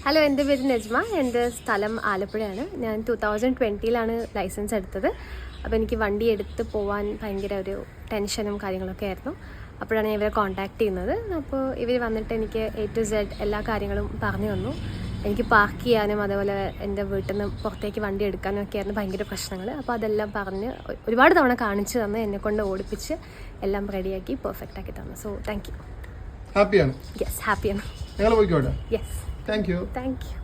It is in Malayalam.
ഹലോ, എൻ്റെ പേര് നജ്മ. എൻ്റെ സ്ഥലം ആലപ്പുഴയാണ്. ഞാൻ 2020 ലൈസൻസ് എടുത്തത്. അപ്പോൾ എനിക്ക് വണ്ടി എടുത്ത് പോകാൻ ഭയങ്കര ഒരു ടെൻഷനും കാര്യങ്ങളൊക്കെ ആയിരുന്നു. അപ്പോഴാണ് ഞാൻ ഇവരെ കോൺടാക്ട് ചെയ്യുന്നത്. അപ്പോൾ ഇവർ വന്നിട്ട് എനിക്ക് A to Z എല്ലാ കാര്യങ്ങളും പറഞ്ഞു തന്നു. എനിക്ക് പാർക്ക് ചെയ്യാനും അതേപോലെ എൻ്റെ വീട്ടിൽ നിന്ന് പുറത്തേക്ക് വണ്ടി എടുക്കാനും ഒക്കെ ആയിരുന്നു ഭയങ്കര പ്രശ്നങ്ങൾ. അപ്പോൾ അതെല്ലാം പറഞ്ഞ് ഒരുപാട് തവണ കാണിച്ചു തന്ന് എന്നെക്കൊണ്ട് ഓടിപ്പിച്ച് എല്ലാം റെഡിയാക്കി പെർഫെക്റ്റ് ആക്കി തന്നു. So thank you. ഹാപ്പിയാണ്? യെസ്, ഹാപ്പിയാണ്. ഞങ്ങൾ പോയിക്കോട്ടെ. Yes, thank you. Thank you.